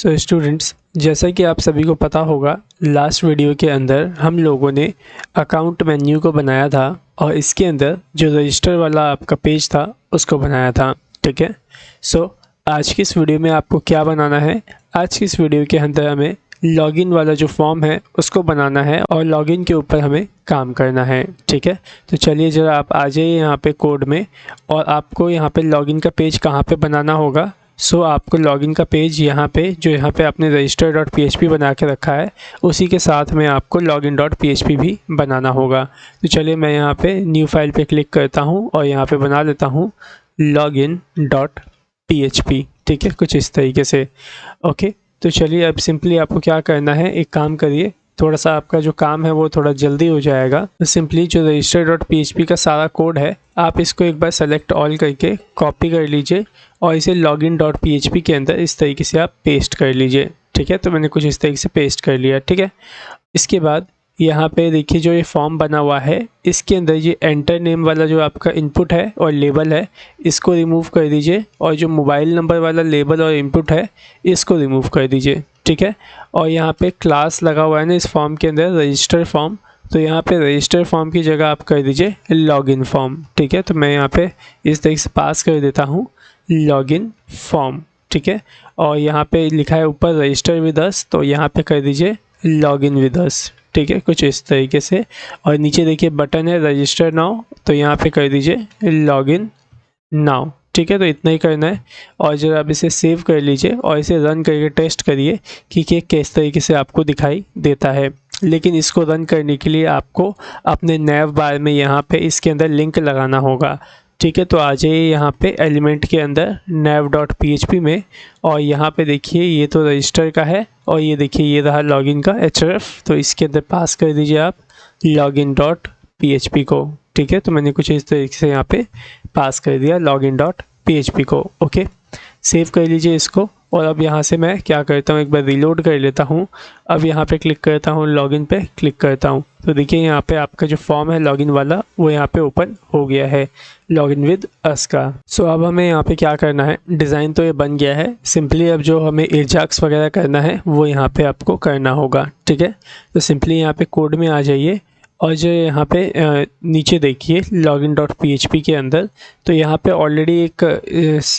So students, जैसा कि आप सभी को पता होगा, लास्ट वीडियो के अंदर हम लोगों ने अकाउंट मेन्यू को बनाया था और इसके अंदर जो रजिस्टर वाला आपका पेज था उसको बनाया था। ठीक है। सो आज की इस वीडियो में आपको क्या बनाना है? आज की इस वीडियो के अंदर हमें लॉगिन वाला जो फॉर्म है उसको बनाना है और लॉगिन के ऊपर हमें काम करना है। ठीक है। तो चलिए ज़रा आप आ जाइए यहाँ पे कोड में और आपको यहाँ पे लॉगिन का पेज कहाँ पे बनाना होगा। आपको लॉगिन का पेज यहाँ पे जो यहाँ पे आपने register.php बना के रखा है उसी के साथ में आपको login.php भी बनाना होगा। तो चलिए मैं यहाँ पे न्यू फाइल पे क्लिक करता हूँ और यहाँ पे बना लेता हूँ login.php। ठीक है, कुछ इस तरीके से। ओके, तो चलिए अब सिंपली आपको क्या करना है, एक काम करिए, थोड़ा सा आपका जो काम है वो थोड़ा जल्दी हो जाएगा। तो सिंपली जो register.php का सारा कोड है आप इसको एक बार सेलेक्ट ऑल करके कॉपी कर लीजिए और इसे login.php के अंदर इस तरीके से आप पेस्ट कर लीजिए। ठीक है, तो मैंने कुछ इस तरीके से पेस्ट कर लिया। ठीक है, इसके बाद यहाँ पे देखिए जो ये फॉर्म बना हुआ है इसके अंदर ये एंटर नेम वाला जो आपका इनपुट है और लेबल है इसको रिमूव कर दीजिए और जो मोबाइल नंबर वाला लेबल और इनपुट है इसको रिमूव कर दीजिए। ठीक है, और यहाँ पे क्लास लगा हुआ है ना इस फॉर्म के अंदर रजिस्टर फॉर्म, तो यहाँ पे रजिस्टर फॉर्म की जगह आप कर दीजिए लॉगिन फॉर्म। ठीक है, तो मैं यहाँ पे इस तरीके से पास कर देता हूँ लॉगिन फॉर्म। ठीक है, और यहाँ पे लिखा है ऊपर रजिस्टर विद अस, तो यहाँ पे कर दीजिए लॉगिन विद अस। ठीक है, कुछ इस तरीके से। और नीचे देखिए बटन है रजिस्टर नाउ, तो यहाँ पे कर दीजिए लॉगिन नाउ। ठीक है, तो इतना ही करना है और जरा आप इसे सेव कर लीजिए और इसे रन करके टेस्ट करिए कि ये किस तरीके से आपको दिखाई देता है। लेकिन इसको रन करने के लिए आपको अपने नैव बार में यहाँ पे इसके अंदर लिंक लगाना होगा। ठीक है, तो आ जाइए यहाँ पे एलिमेंट के अंदर nav.php में और यहाँ पे देखिए ये तो रजिस्टर का है और ये देखिए ये रहा लॉगिन का href, तो इसके अंदर पास कर दीजिए आप login.php को। ठीक है, तो मैंने कुछ इस तरीके से यहाँ पे पास कर दिया login.php को। ओके, सेव कर लीजिए इसको और अब यहाँ से मैं क्या करता हूँ, एक बार रीलोड कर लेता हूँ। अब यहाँ पे क्लिक करता हूँ, लॉगिन पे क्लिक करता हूँ, तो देखिए यहाँ पे आपका जो फॉर्म है लॉगिन वाला वो यहाँ पे ओपन हो गया है लॉगिन विद अस का। अब हमें यहाँ पे क्या करना है, डिज़ाइन तो ये बन गया है, सिंपली अब जो हमें एजाक्स वगैरह करना है वो यहाँ पे आपको करना होगा। ठीक है, तो सिंपली यहाँ पे कोड में आ जाइए और जो यहाँ पे नीचे देखिए login.php के अंदर, तो यहाँ पे ऑलरेडी एक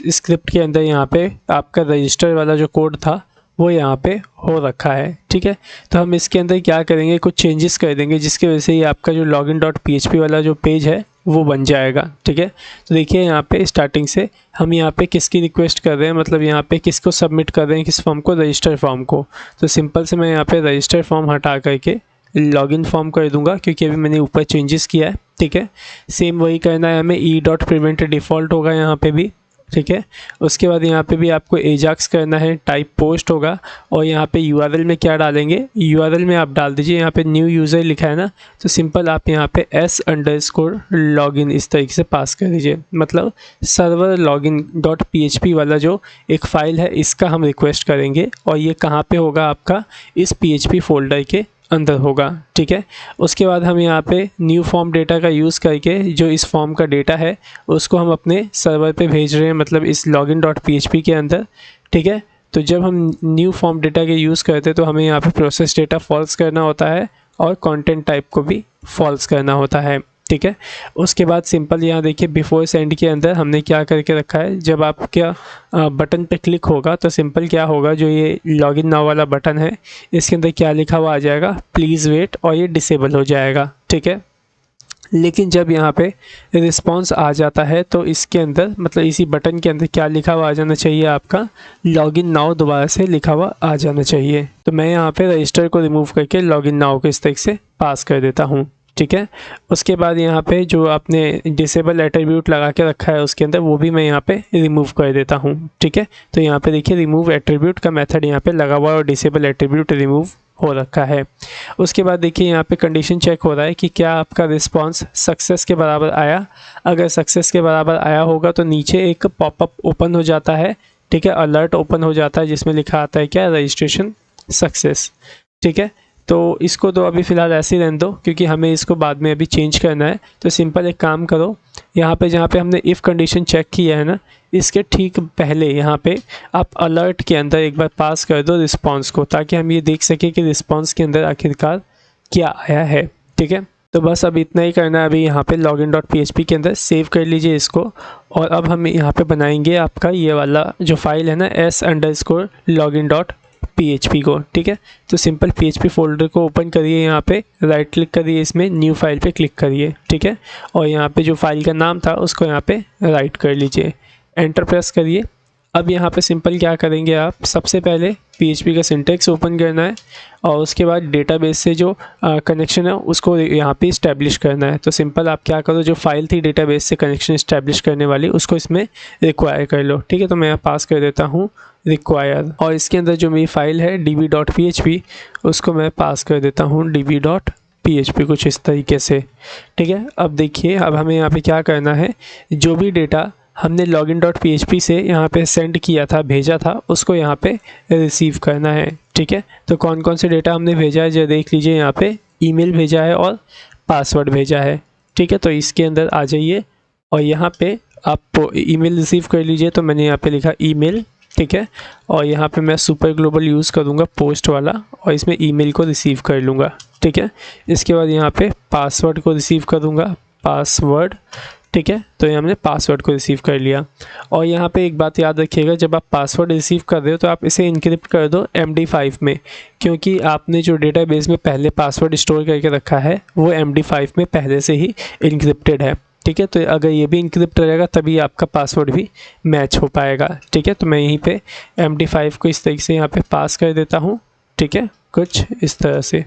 स्क्रिप्ट के अंदर यहाँ पे आपका रजिस्टर वाला जो कोड था वो यहाँ पे हो रखा है। ठीक है, तो हम इसके अंदर क्या करेंगे, कुछ चेंजेस कर देंगे जिसकी वजह से ये आपका जो login.php वाला जो पेज है वो बन जाएगा। ठीक है, तो देखिए यहाँ पे स्टार्टिंग से हम यहाँ पे किसकी रिक्वेस्ट कर रहे हैं, मतलब यहाँ पे किसको सबमिट कर रहे हैं, किस फॉर्म को, रजिस्टर फॉर्म को। तो सिंपल से मैं यहाँ पे रजिस्टर फॉर्म हटा करके लॉगिन फॉर्म कर दूंगा क्योंकि अभी मैंने ऊपर चेंजेस किया है। ठीक है, सेम वही करना है हमें, e.prevent डिफ़ॉल्ट होगा यहाँ पे भी। ठीक है, उसके बाद यहाँ पे भी आपको एजाक्स करना है, टाइप पोस्ट होगा और यहाँ पे यूआरएल में क्या डालेंगे, यूआरएल में आप डाल दीजिए यहाँ पे न्यू यूज़र लिखा है ना, तो सिंपल आप यहाँ पे s_login इस तरीके से पास कर दीजिए, मतलब सर्वर login.php वाला जो एक फ़ाइल है इसका हम रिक्वेस्ट करेंगे और ये कहाँ पे होगा, आपका इस php फोल्डर के अंदर होगा। ठीक है, उसके बाद हम यहाँ पे न्यू फॉर्म डेटा का यूज़ करके जो इस फॉर्म का डेटा है उसको हम अपने सर्वर पे भेज रहे हैं, मतलब इस login.php के अंदर। ठीक है, तो जब हम न्यू फॉर्म डेटा के यूज़ करते हैं तो हमें यहाँ पे प्रोसेस डेटा फॉल्स करना होता है और कंटेंट टाइप को भी फॉल्स करना होता है। ठीक है, उसके बाद सिंपल यहाँ देखिए बिफोर सेंड के अंदर हमने क्या करके रखा है, जब आप क्या बटन पे क्लिक होगा तो सिंपल क्या होगा, जो ये लॉगिन नाउ वाला बटन है इसके अंदर क्या लिखा हुआ आ जाएगा, प्लीज़ वेट, और ये डिसेबल हो जाएगा। ठीक है, लेकिन जब यहाँ पे रिस्पांस आ जाता है तो इसके अंदर, मतलब इसी बटन के अंदर क्या लिखा हुआ आ जाना चाहिए, आपका लॉगिन नाउ दोबारा से लिखा हुआ आ जाना चाहिए। तो मैं यहाँ पे रजिस्टर को रिमूव करके लॉगिन नाउ को इस तरीके से पास कर देता हूँ। ठीक है, उसके बाद यहाँ पे जो आपने डिसेबल एट्रीब्यूट लगा के रखा है उसके अंदर वो भी मैं यहाँ पे रिमूव कर देता हूँ। ठीक है, तो यहाँ पे देखिए रिमूव एट्रीब्यूट का मेथड यहाँ पे लगा हुआ है और डिसेबल एट्रीब्यूट रिमूव हो रखा है। उसके बाद देखिए यहाँ पे कंडीशन चेक हो रहा है कि क्या आपका रिस्पांस सक्सेस के बराबर आया। अगर सक्सेस के बराबर आया होगा तो नीचे एक पॉपअप ओपन हो जाता है। ठीक है, अलर्ट ओपन हो जाता है जिसमें लिखा आता है क्या, रजिस्ट्रेशन सक्सेस। ठीक है, तो इसको तो अभी फ़िलहाल ऐसे ही रहने दो क्योंकि हमें इसको बाद में अभी चेंज करना है। तो सिंपल एक काम करो, यहाँ पे जहाँ पे हमने इफ़ कंडीशन चेक किया है ना, इसके ठीक पहले यहाँ पे आप अलर्ट के अंदर एक बार पास कर दो रिस्पॉन्स को, ताकि हम ये देख सकें कि रिस्पॉन्स के अंदर आखिरकार क्या आया है। ठीक है, तो बस अब इतना ही करना है। अभी यहाँ पे login.php के अंदर सेव कर लीजिए इसको, और अब हम यहाँ पे बनाएंगे आपका ये वाला जो फाइल है ना s_login.php को। ठीक है, तो सिंपल php फोल्डर को ओपन करिए, यहाँ पे राइट क्लिक करिए, इसमें न्यू फाइल पे क्लिक करिए। ठीक है, और यहाँ पे जो फाइल का नाम था उसको यहाँ पे राइट कर लीजिए, एंटर प्रेस करिए। अब यहाँ पे सिंपल क्या करेंगे आप, सबसे पहले PHP का सिंटेक्स ओपन करना है और उसके बाद डेटाबेस से जो कनेक्शन है उसको यहाँ पे इस्टेब्लिश करना है। तो सिंपल आप क्या करो, जो फाइल थी डेटाबेस से कनेक्शन इस्टेब्लिश करने वाली उसको इसमें रिक्वायर कर लो। ठीक है, तो मैं यहाँ पास कर देता हूँ रिक्वायर, और इसके अंदर जो मेरी फाइल है db.php उसको मैं पास कर देता हूँ db.php, कुछ इस तरीके से। ठीक है, अब देखिए, अब हमें यहाँ पे क्या करना है, जो भी डेटा हमने login.php से यहाँ पे सेंड किया था, भेजा था, उसको यहाँ पे रिसीव करना है। ठीक है, तो कौन कौन से डेटा हमने भेजा है जो देख लीजिए, यहाँ पे ईमेल भेजा है और पासवर्ड भेजा है। ठीक है, तो इसके अंदर आ जाइए और यहाँ पे आप ईमेल रिसीव कर लीजिए। तो मैंने यहाँ पे लिखा ईमेल। ठीक है, और यहाँ पे मैं सुपर ग्लोबल यूज़ करूँगा पोस्ट वाला, और इसमें ईमेल को रिसीव कर लूँगा। ठीक है, इसके बाद यहाँ पे पासवर्ड को रिसीव करूँगा, पासवर्ड। ठीक है, तो ये हमने पासवर्ड को रिसीव कर लिया। और यहाँ पे एक बात याद रखिएगा, जब आप पासवर्ड रिसीव कर रहे हो तो आप इसे इनक्रिप्ट कर दो MD5 में, क्योंकि आपने जो डेटाबेस में पहले पासवर्ड स्टोर करके रखा है वो MD5 में पहले से ही इनक्रिप्टेड है। ठीक है, तो अगर ये भी इनक्रिप्ट रहेगा तभी आपका पासवर्ड भी मैच हो पाएगा। ठीक है, तो मैं यहीं पे MD5 को इस तरीके से यहाँ पे पास कर देता हूँ। ठीक है, कुछ इस तरह से।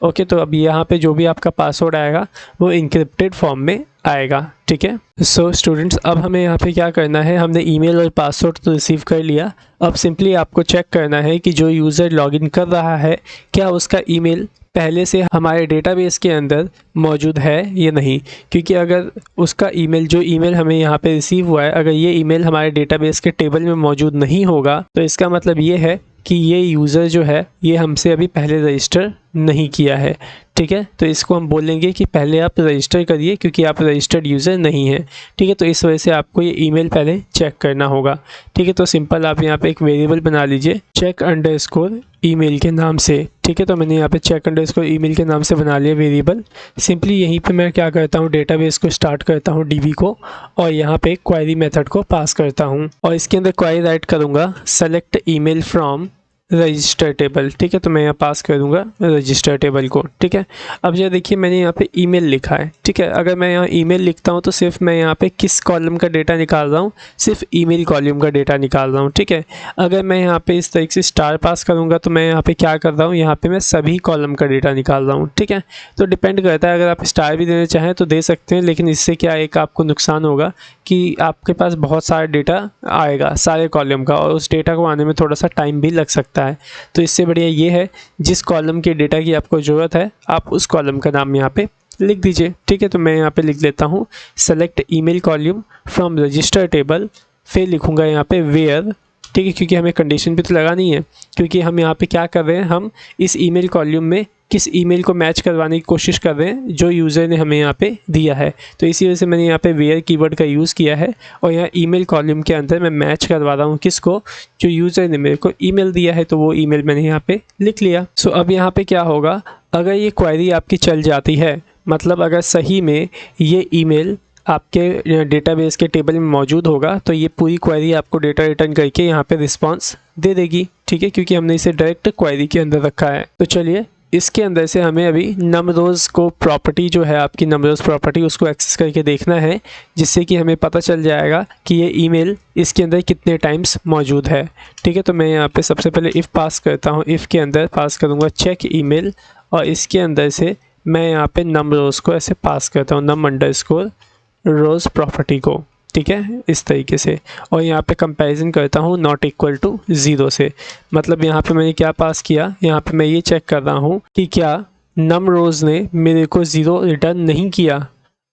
ओके, तो अब यहाँ पे जो भी आपका पासवर्ड आएगा वो इनक्रिप्टेड फॉर्म में आएगा। ठीक है, सो स्टूडेंट्स, अब हमें यहाँ पे क्या करना है, हमने ईमेल और पासवर्ड तो रिसीव कर लिया। अब सिंपली आपको चेक करना है कि जो यूज़र लॉगिन कर रहा है क्या उसका ईमेल पहले से हमारे डेटाबेस के अंदर मौजूद है या नहीं। क्योंकि अगर उसका ईमेल, जो ईमेल हमें यहाँ पे रिसीव हुआ है, अगर ये ईमेल हमारे डेटाबेस के टेबल में मौजूद नहीं होगा तो इसका मतलब ये है कि ये यूज़र जो है ये हमसे अभी पहले रजिस्टर नहीं किया है। ठीक है, तो इसको हम बोलेंगे कि पहले आप रजिस्टर करिए, क्योंकि आप रजिस्टर्ड यूज़र नहीं हैं। ठीक है, तो इस वजह से आपको ये ईमेल पहले चेक करना होगा। ठीक है, तो सिंपल आप यहाँ पे एक वेरिएबल बना लीजिए check_ ईमेल के नाम से। ठीक है, तो मैंने यहाँ पे check_ ईमेल के नाम से बना लिया वेरिएबल। सिंपली यहीं पे मैं क्या करता हूँ, डेटाबेस को स्टार्ट करता हूँ DB को, और यहाँ पे क्वेरी मेथड को पास करता हूँ, और इसके अंदर क्वेरी राइट करूँगा select email from register table. ठीक है, तो मैं यहाँ पास कर दूँगा रजिस्टर टेबल को। ठीक है, अब ये देखिए मैंने यहाँ पे ईमेल लिखा है। ठीक है, अगर मैं यहाँ ईमेल लिखता हूँ तो सिर्फ मैं यहाँ पे किस कॉलम का डेटा निकाल रहा हूँ, सिर्फ ईमेल कॉलम का डेटा निकाल रहा हूँ। ठीक है, अगर मैं यहाँ पे इस तरीके से स्टार पास करूँगा तो मैं यहाँ पे क्या कर रहा हूँ, यहाँ पे मैं सभी कॉलम का डेटा निकाल रहा हूँ। ठीक है, तो डिपेंड करता है, अगर आप स्टार भी देना चाहें तो दे सकते हैं, लेकिन इससे क्या एक आपको नुकसान होगा कि आपके पास बहुत सारा डेटा आएगा सारे कॉलम का, और उस डेटा को आने में थोड़ा सा टाइम भी लग सकता है। तो इससे बढ़िया ये है, जिस कॉलम के डेटा की आपको ज़रूरत है आप उस कॉलम का नाम यहाँ पे लिख दीजिए। ठीक है, तो मैं यहाँ पे लिख लेता हूँ select email column from register table, फिर लिखूँगा यहाँ पे वेयर। ठीक है, क्योंकि हमें कंडीशन भी तो लगानी है, क्योंकि हम यहाँ पे क्या कर रहे हैं, हम इस ईमेल कॉलम में किस ईमेल को मैच करवाने की कोशिश कर रहे हैं जो यूज़र ने हमें यहाँ पे दिया है। तो इसी वजह से मैंने यहाँ पे वेयर कीवर्ड का यूज़ किया है, और यहाँ ईमेल कॉलम के अंदर मैं मैच करवा रहा हूँ किसको, जो यूज़र ने मेरे को ईमेल दिया है, तो वो ईमेल मैंने यहाँ पे लिख लिया। सो अब यहाँ पे क्या होगा, अगर ये क्वेरी आपकी चल जाती है, मतलब अगर सही में ये ईमेल आपके डेटाबेस के टेबल में मौजूद होगा, तो ये पूरी क्वेरी आपको डेटा रिटर्न करके यहाँ पे रिस्पांस दे देगी। ठीक है, क्योंकि हमने इसे डायरेक्ट क्वेरी के अंदर रखा है। तो चलिए, इसके अंदर से हमें अभी नमरोज़ को प्रॉपर्टी जो है आपकी नमरोज़ प्रॉपर्टी, उसको एक्सेस करके देखना है, जिससे कि हमें पता चल जाएगा कि ये ईमेल इसके अंदर कितने टाइम्स मौजूद है। ठीक है, तो मैं यहाँ पे सबसे पहले इफ़ पास करता हूँ, इफ़ के अंदर पास करूँगा चेक ईमेल, और इसके अंदर से मैं यहाँ पे नमरोज़ को ऐसे पास करता हूँ, num_rows प्रॉपर्टी को। ठीक है, इस तरीके से, और यहाँ पे कंपैरिजन करता हूँ नॉट इक्वल टू 0 से। मतलब यहाँ पे मैंने क्या पास किया, यहाँ पे मैं ये चेक कर रहा हूँ कि क्या num_rows ने मेरे को 0 रिटर्न नहीं किया।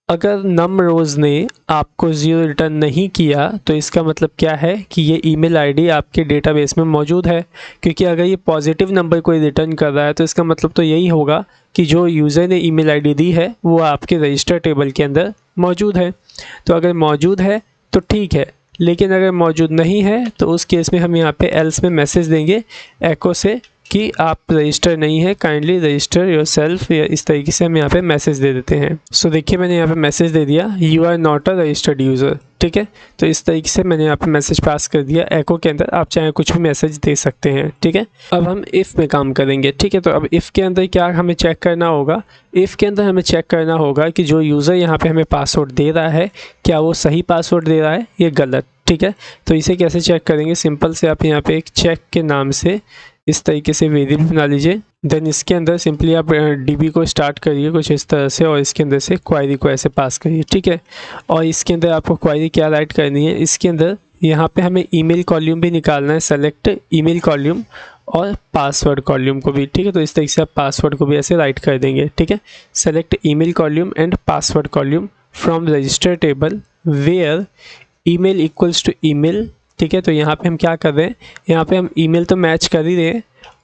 अगर नम रोज़ ने आपको 0 रिटर्न नहीं किया तो इसका मतलब क्या है कि ये ईमेल आईडी आपके डेटाबेस में मौजूद है, क्योंकि अगर ये पॉजिटिव नंबर कोई रिटर्न कर रहा है तो इसका मतलब तो यही होगा कि जो यूज़र ने ईमेल आईडी दी है वो आपके रजिस्टर टेबल के अंदर मौजूद है। तो अगर मौजूद है तो ठीक है, लेकिन अगर मौजूद नहीं है तो उस केस में हम यहाँ पे एल्स में मैसेज देंगे एको से कि आप रजिस्टर नहीं है, काइंडली रजिस्टर योरसेल्फ, या इस तरीके से हम यहाँ पे मैसेज दे देते हैं। सो देखिए मैंने यहाँ पे मैसेज दे दिया you are not a registered user, ठीक है। तो इस तरीके से मैंने यहाँ पे मैसेज पास कर दिया एको के अंदर। आप चाहे कुछ भी मैसेज दे सकते हैं, ठीक है। अब हम इफ़ में काम करेंगे, ठीक है। तो अब इफ़ के अंदर क्या हमें चेक करना होगा, इफ़ के अंदर हमें चेक करना होगा कि जो यूज़र यहाँ पे हमें पासवर्ड दे रहा है क्या वो सही पासवर्ड दे रहा है या गलत, ठीक है। तो इसे कैसे चेक करेंगे, सिंपल से आप यहाँ पे एक चेक के नाम से इस तरीके से वेरिएबल बना लीजिए। देन इसके अंदर सिंपली आप डीबी को स्टार्ट करिए कुछ इस तरह से और इसके अंदर से क्वायरी को ऐसे पास करिए, ठीक है। और इसके अंदर आपको क्वायरी क्या राइट करनी है, इसके अंदर यहाँ पे हमें ईमेल कॉल्यूम भी निकालना है, सेलेक्ट ईमेल कॉल्यूम और पासवर्ड कॉल्यूम को भी, ठीक है। तो इस तरीके से आप पासवर्ड को भी ऐसे राइट कर देंगे, ठीक है। Select email column and password column from register table where email equals to email, ठीक है। तो यहाँ पे हम क्या कर रहे हैं, यहाँ पे हम ईमेल तो मैच कर ही रहे हैं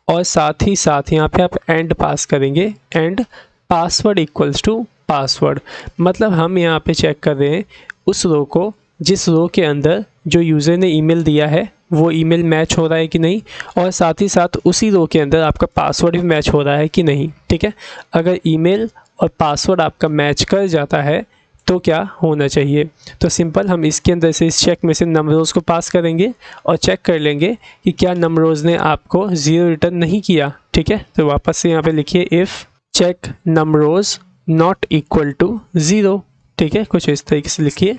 और साथ ही साथ यहाँ पे आप एंड पास करेंगे, and password equals to password. मतलब हम यहाँ पे चेक कर रहे हैं उस रो को जिस रो के अंदर जो यूज़र ने ईमेल दिया है वो ईमेल मैच हो रहा है कि नहीं, और साथ ही साथ उसी रो के अंदर आपका पासवर्ड भी मैच हो रहा है कि नहीं, ठीक है। अगर ईमेल और पासवर्ड आपका मैच कर जाता है तो क्या होना चाहिए, तो सिंपल हम इसके अंदर से इस चेक में से नमरोज़ को पास करेंगे और चेक कर लेंगे कि क्या नमरोज़ ने आपको 0 रिटर्न नहीं किया, ठीक है। तो वापस से यहाँ पे लिखिए if check num rows not equal to 0, ठीक है, कुछ इस तरीके से लिखिए,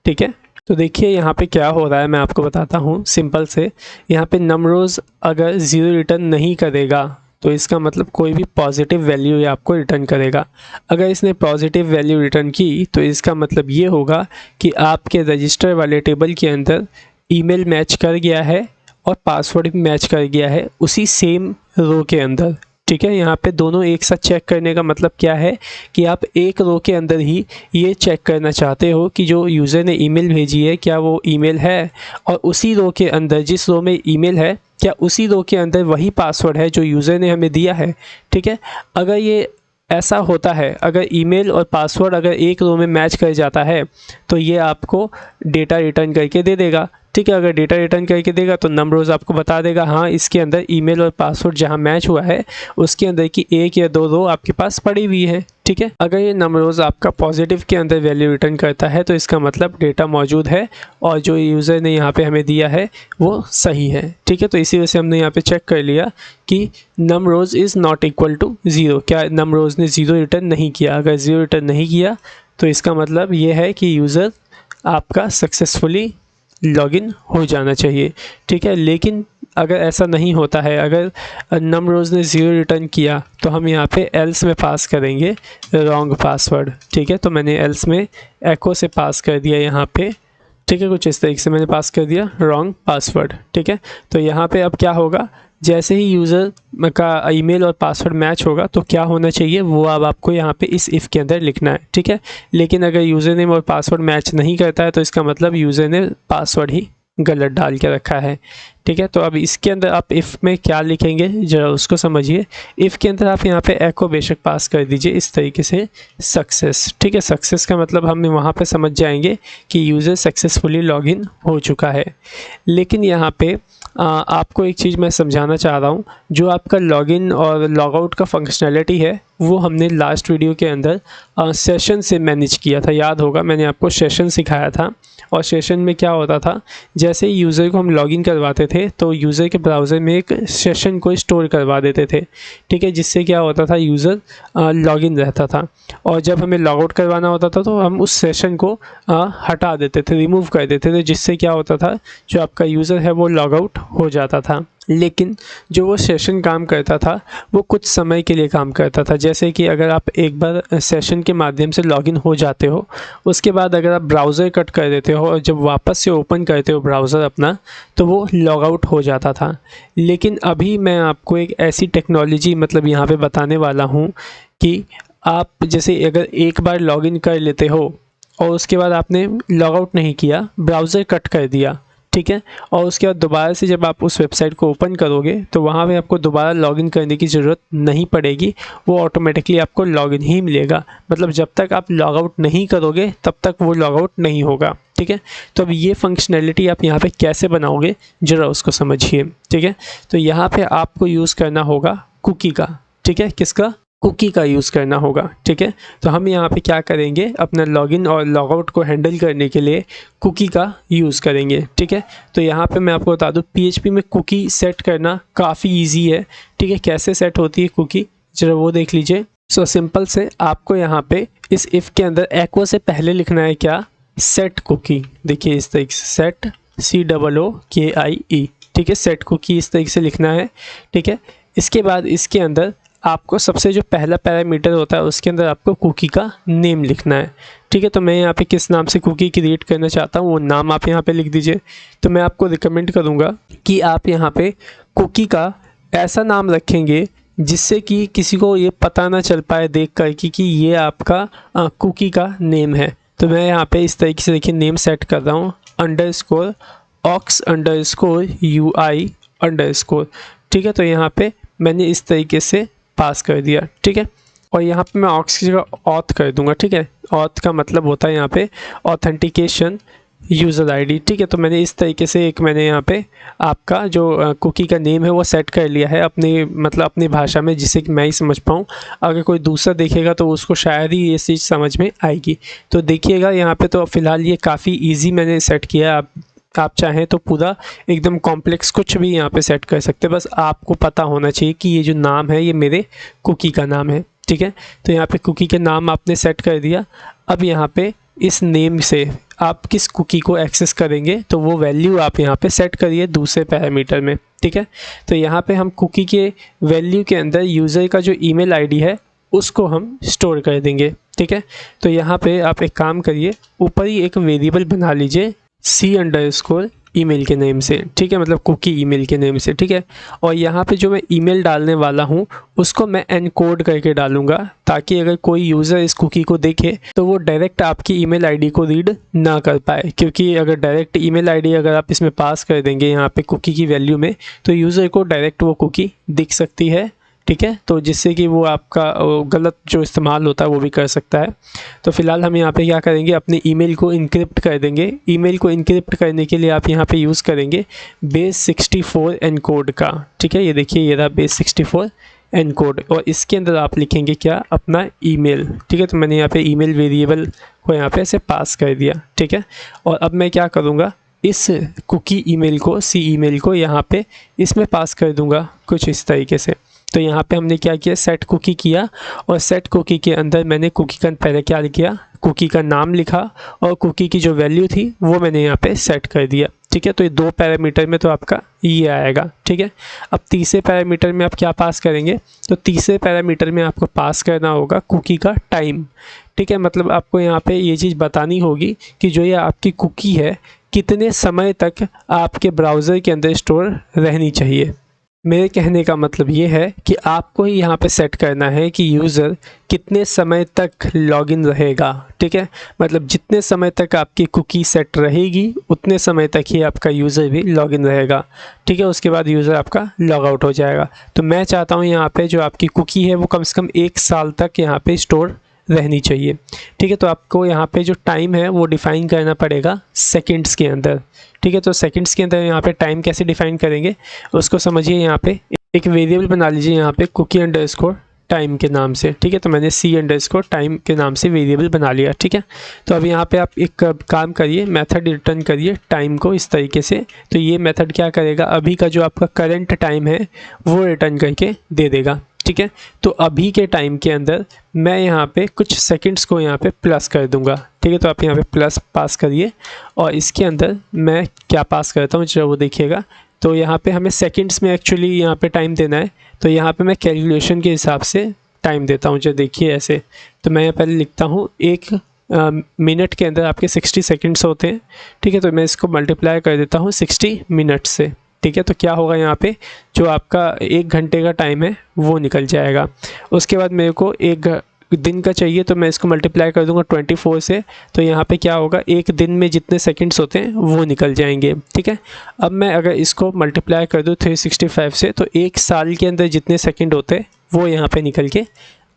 ठीक है। तो देखिए यहाँ पे क्या हो रहा है, मैं आपको बताता हूँ सिंपल से। यहाँ पे नमरोज़ अगर 0 रिटर्न नहीं करेगा तो इसका मतलब कोई भी पॉजिटिव वैल्यू ये आपको रिटर्न करेगा। अगर इसने पॉजिटिव वैल्यू रिटर्न की तो इसका मतलब ये होगा कि आपके रजिस्टर वाले टेबल के अंदर ईमेल मैच कर गया है और पासवर्ड भी मैच कर गया है उसी सेम रो के अंदर, ठीक है। यहाँ पे दोनों एक साथ चेक करने का मतलब क्या है कि आप एक रो के अंदर ही ये चेक करना चाहते हो कि जो यूज़र ने ईमेल भेजी है क्या वो ईमेल है, और उसी रो के अंदर जिस रो में ईमेल है क्या उसी रो के अंदर वही पासवर्ड है जो यूज़र ने हमें दिया है, ठीक है। अगर ये ऐसा होता है, अगर ईमेल और पासवर्ड अगर एक रो में मैच कर जाता है तो ये आपको डेटा रिटर्न करके दे देगा, ठीक है। अगर डेटा रिटर्न करके देगा तो नमरोज़ आपको बता देगा हाँ इसके अंदर ईमेल और पासवर्ड जहाँ मैच हुआ है उसके अंदर की एक या दो रो आपके पास पड़ी हुई है, ठीक है। अगर ये नमरोज़ आपका पॉजिटिव के अंदर वैल्यू रिटर्न करता है तो इसका मतलब डेटा मौजूद है और जो यूज़र ने यहाँ पे हमें दिया है वो सही है, ठीक है। तो इसी वजह से हमने यहाँ पे चेक कर लिया कि नमरोज़ इज़ नॉट इक्वल टू 0, क्या नमरोज़ ने 0 रिटर्न नहीं किया। अगर 0 रिटर्न नहीं किया तो इसका मतलब ये है कि यूज़र आपका सक्सेसफुली लॉगिन हो जाना चाहिए, ठीक है। लेकिन अगर ऐसा नहीं होता है, अगर नमरोज़ ने 0 रिटर्न किया तो हम यहाँ पे एल्स में पास करेंगे रॉन्ग पासवर्ड, ठीक है। तो मैंने एल्स में एको से पास कर दिया यहाँ पे, ठीक है, कुछ इस तरीके से मैंने पास कर दिया रॉन्ग पासवर्ड, ठीक है। तो यहाँ पे अब क्या होगा, जैसे ही यूज़र का ईमेल और पासवर्ड मैच होगा तो क्या होना चाहिए वो अब आपको यहाँ पे इस इफ़ के अंदर लिखना है, ठीक है। लेकिन अगर यूज़र नेम और पासवर्ड मैच नहीं करता है तो इसका मतलब यूज़र ने पासवर्ड ही गलत डाल के रखा है, ठीक है। तो अब इसके अंदर आप इफ़ में क्या लिखेंगे जरा उसको समझिए। इफ़ के अंदर आप यहाँ पे एको बेशक पास कर दीजिए इस तरीके से सक्सेस, ठीक है। सक्सेस का मतलब हम वहाँ पे समझ जाएंगे कि यूज़र सक्सेसफुली लॉगिन हो चुका है। लेकिन यहाँ पे आपको एक चीज़ मैं समझाना चाह रहा हूँ, जो आपका लॉगिन और लॉगआउट का फंक्शनैलिटी है वो हमने लास्ट वीडियो के अंदर सेशन से मैनेज किया था, याद होगा मैंने आपको सेशन सिखाया था। और सेशन में क्या होता था, जैसे ही यूज़र को हम लॉगिन करवाते थे तो यूज़र के ब्राउज़र में एक सेशन को स्टोर करवा देते थे, ठीक है, जिससे क्या होता था यूज़र लॉगिन रहता था। और जब हमें लॉगआउट करवाना होता था तो हम उस सेशन को हटा देते थे, रिमूव कर देते थे, जिससे क्या होता था जो आपका यूज़र है वो लॉगआउट हो जाता था। लेकिन जो वो सेशन काम करता था वो कुछ समय के लिए काम करता था। जैसे कि अगर आप एक बार सेशन के माध्यम से लॉगिन हो जाते हो, उसके बाद अगर आप ब्राउज़र कट कर देते हो और जब वापस से ओपन करते हो ब्राउज़र अपना तो वो लॉग आउट हो जाता था। लेकिन अभी मैं आपको एक ऐसी टेक्नोलॉजी मतलब यहाँ पे बताने वाला हूँ कि आप जैसे अगर एक बार लॉगिन कर लेते हो और उसके बाद आपने लॉग आउट नहीं किया, ब्राउज़र कट कर दिया, ठीक है, और उसके बाद दोबारा से जब आप उस वेबसाइट को ओपन करोगे तो वहाँ पे आपको दोबारा लॉगिन करने की ज़रूरत नहीं पड़ेगी, वो ऑटोमेटिकली आपको लॉगिन ही मिलेगा। मतलब जब तक आप लॉग आउट नहीं करोगे तब तक वो लॉग आउट नहीं होगा, ठीक है। तो अब ये फंक्शनैलिटी आप यहाँ पे कैसे बनाओगे ज़रा उसको समझिए, ठीक है। तो यहाँ पे आपको यूज़ करना होगा कुकी का, ठीक है, किसका, कुकी का यूज़ करना होगा, ठीक है। तो हम यहाँ पे क्या करेंगे, अपना लॉगिन और लॉगआउट को हैंडल करने के लिए कुकी का यूज़ करेंगे, ठीक है। तो यहाँ पे मैं आपको बता दूँ PHP में कुकी सेट करना काफ़ी इजी है, ठीक है। कैसे सेट होती है कुकी, जरा वो देख लीजिए। सो सिंपल से आपको यहाँ पे इस इफ़ के अंदर एको से पहले लिखना है क्या, सेट कुकी। देखिए इस तरीके से सेट COOKIE, ठीक है, सेट कुकी इस तरीके से लिखना है, ठीक है। इसके बाद इसके अंदर आपको सबसे जो पहला पैरामीटर होता है उसके अंदर आपको कुकी का नेम लिखना है, ठीक है। तो मैं यहाँ पे किस नाम से कुकी क्रिएट करना चाहता हूँ वो नाम आप यहाँ पे लिख दीजिए। तो मैं आपको रिकमेंड करूँगा कि आप यहाँ पे कुकी का ऐसा नाम रखेंगे जिससे कि किसी को ये पता ना चल पाए देख कर कि ये आपका कुकी का नेम है। तो मैं यहाँ पे इस तरीके से देखिए नेम सेट कर रहा हूँ _ox_ui_, ठीक है। तो यहाँ पे मैंने इस तरीके से पास कर दिया, ठीक है। और यहाँ पे मैं ऑक्स की जगह ऑथ कर दूंगा, ठीक है। ऑथ का मतलब होता है यहाँ पे ऑथेंटिकेशन यूज़र आईडी, ठीक है। तो मैंने इस तरीके से मैंने यहाँ पे आपका जो कुकी का नेम है वो सेट कर लिया है अपनी मतलब अपनी भाषा में, जिससे कि मैं ही समझ पाऊँ। अगर कोई दूसरा देखेगा तो उसको शायद ही ये चीज़ समझ में आएगी। तो देखिएगा यहाँ पे तो फ़िलहाल ये काफ़ी ईजी मैंने सेट किया है। आप चाहें तो पूरा एकदम कॉम्प्लेक्स कुछ भी यहाँ पे सेट कर सकते हैं, बस आपको पता होना चाहिए कि ये जो नाम है ये मेरे कुकी का नाम है, ठीक है। तो यहाँ पे कुकी के नाम आपने सेट कर दिया। अब यहाँ पे इस नेम से आप किस कुकी को एक्सेस करेंगे तो वो वैल्यू आप यहाँ पे सेट करिए दूसरे पैरामीटर में, ठीक है। तो यहाँ पे हम कुकी के वैल्यू के अंदर यूज़र का जो ईमेल आईडी है उसको हम स्टोर कर देंगे, ठीक है। तो यहाँ पे आप एक काम करिए, ऊपर ही एक वेरिएबल बना लीजिए C_ ईमेल के नेम से, ठीक है, मतलब कुकी ईमेल के नेम से, ठीक है। और यहाँ पे जो मैं ईमेल डालने वाला हूँ उसको मैं एनकोड करके डालूँगा, ताकि अगर कोई यूज़र इस कुकी को देखे तो वो डायरेक्ट आपकी ईमेल आईडी को रीड ना कर पाए। क्योंकि अगर डायरेक्ट ईमेल आईडी अगर आप इसमें पास कर देंगे यहाँ पे कुकी की वैल्यू में, तो यूज़र को डायरेक्ट वो कुकी दिख सकती है, ठीक है। तो जिससे कि वो आपका गलत जो इस्तेमाल होता है वो भी कर सकता है। तो फ़िलहाल हम यहाँ पे क्या करेंगे, अपने ईमेल को इनक्रिप्ट कर देंगे। ईमेल को इनक्रिप्ट करने के लिए आप यहाँ पे यूज़ करेंगे base64 एनकोड का, ठीक है। ये देखिए ये रहा base64 एनकोड, और इसके अंदर आप लिखेंगे क्या, अपना ईमेल, ठीक है। तो मैंने यहाँ पे ईमेल वेरिएबल को यहाँ पे ऐसे पास कर दिया, ठीक है। और अब मैं क्या करूँगा, इस कुकी ईमेल को ईमेल को यहाँ पे इसमें पास कर दूँगा कुछ इस तरीके से। तो यहाँ पे हमने क्या किया, सेट कुकी किया, और सेट कुकी के अंदर मैंने कुकी का पहले क्या किया, कुकी का नाम लिखा, और कुकी की जो वैल्यू थी वो मैंने यहाँ पे सेट कर दिया, ठीक है। तो ये 2 पैरामीटर में तो आपका ये आएगा, ठीक है। अब तीसरे पैरामीटर में आप क्या पास करेंगे, तो तीसरे पैरामीटर में आपको पास करना होगा कुकी का टाइम, ठीक है। मतलब आपको यहाँ पे ये चीज़ बतानी होगी कि जो ये आपकी कुकी है कितने समय तक आपके ब्राउज़र के अंदर स्टोर रहनी चाहिए। मेरे कहने का मतलब ये है कि आपको ही यहाँ पे सेट करना है कि यूज़र कितने समय तक लॉगिन रहेगा, ठीक है। मतलब जितने समय तक आपकी कुकी सेट रहेगी उतने समय तक ही आपका यूज़र भी लॉगिन रहेगा, ठीक है। उसके बाद यूज़र आपका लॉग आउट हो जाएगा। तो मैं चाहता हूँ यहाँ पे जो आपकी कुकी है वो कम से कम 1 साल तक यहाँ पे स्टोर रहनी चाहिए, ठीक है। तो आपको यहाँ पे जो टाइम है वो डिफ़ाइन करना पड़ेगा सेकंड्स के अंदर, ठीक है। तो सेकंड्स के अंदर यहाँ पे टाइम कैसे डिफ़ाइन करेंगे उसको समझिए। यहाँ पे एक वेरिएबल बना लीजिए यहाँ पे cookie_ टाइम के नाम से, ठीक है। तो मैंने C_ टाइम के नाम से वेरिएबल बना लिया, ठीक है। तो अब यहाँ पे आप एक काम करिए, मेथड रिटर्न करिए टाइम को इस तरीके से। तो ये मेथड क्या करेगा, अभी का जो आपका करंट टाइम है वो रिटर्न करके दे देगा, ठीक है। तो अभी के टाइम के अंदर मैं यहाँ पे कुछ सेकंड्स को यहाँ पे प्लस कर दूंगा, ठीक है। तो आप यहाँ पे प्लस पास करिए, और इसके अंदर मैं क्या पास करता हूँ जरा वो देखिएगा। तो यहाँ पे हमें सेकंड्स में एक्चुअली यहाँ पे टाइम देना है, तो यहाँ पे मैं कैलकुलेशन के हिसाब से टाइम देता हूँ। जो देखिए ऐसे, तो मैं पहले लिखता हूँ 1 मिनट के अंदर आपके 60 सेकंड्स होते हैं, ठीक है। तो मैं इसको मल्टीप्लाई कर देता हूँ 60 मिनट से, ठीक है। तो क्या होगा, यहाँ पे जो आपका 1 घंटे का टाइम है वो निकल जाएगा। उसके बाद मेरे को 1 दिन का चाहिए तो मैं इसको मल्टीप्लाई कर दूंगा 24 से, तो यहाँ पे क्या होगा, एक दिन में जितने सेकंड्स होते हैं वो निकल जाएंगे। ठीक है, अब मैं अगर इसको मल्टीप्लाई कर दूँ 365 से, तो एक साल के अंदर जितने सेकंड होते हैं वो यहाँ पे निकल के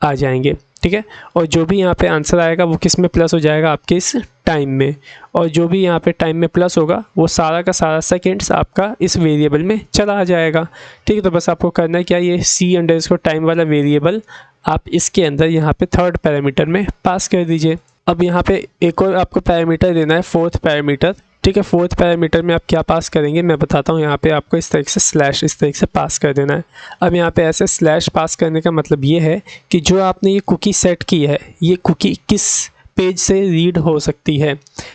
आ जाएंगे। ठीक है, और जो भी यहाँ पे आंसर आएगा वो किस में प्लस हो जाएगा, आपके इस टाइम में, और जो भी यहाँ पे टाइम में प्लस होगा वो सारा का सारा सेकेंड्स आपका इस वेरिएबल में चला आ जाएगा। ठीक है, तो बस आपको करना है क्या, ये c_time वाला वेरिएबल आप इसके अंदर यहाँ पे थर्ड पैरामीटर में पास कर दीजिए। अब यहाँ पे एक और आपको पैरामीटर देना है, फोर्थ पैरामीटर। ठीक है, फोर्थ पैरामीटर में आप क्या पास करेंगे मैं बताता हूँ। यहाँ पे आपको इस तरीके से स्लैश इस तरीके से पास कर देना है। अब यहाँ पे ऐसे स्लैश पास करने का मतलब ये है कि जो आपने ये कुकी सेट की है, ये कुकी किस पेज से रीड हो सकती है।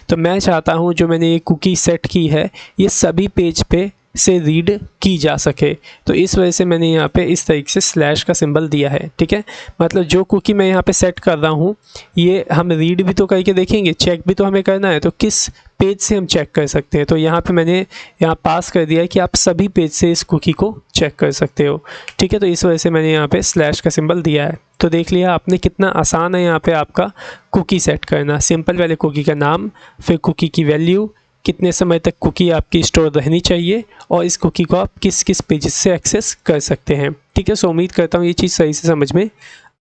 तो मैं चाहता हूँ जो मैंने ये कुकी सेट की है ये सभी पेज पे से रीड की जा सके, तो इस वजह से मैंने यहाँ पे इस तरीके से स्लैश का सिंबल दिया है। ठीक है, मतलब जो कुकी मैं यहाँ पे सेट कर रहा हूँ ये हम रीड भी तो करके देखेंगे, चेक भी तो हमें करना है, तो किस पेज से हम चेक कर सकते हैं। तो यहाँ पे मैंने यहाँ पास कर दिया है कि आप सभी पेज से इस कुकी को चेक कर सकते हो। ठीक है, तो इस वजह से मैंने यहाँ पे स्लैश का सिंबल दिया है। तो देख लिया आपने कितना आसान है यहाँ पे आपका कुकी सेट करना। सिंपल वाले कुकी का नाम, फिर कुकी की वैल्यू, कितने समय तक कुकी आपकी स्टोर रहनी चाहिए, और इस कुकी को आप किस किस पेजेस से एक्सेस कर सकते हैं। ठीक है, सो उम्मीद करता हूँ ये चीज़ सही से समझ में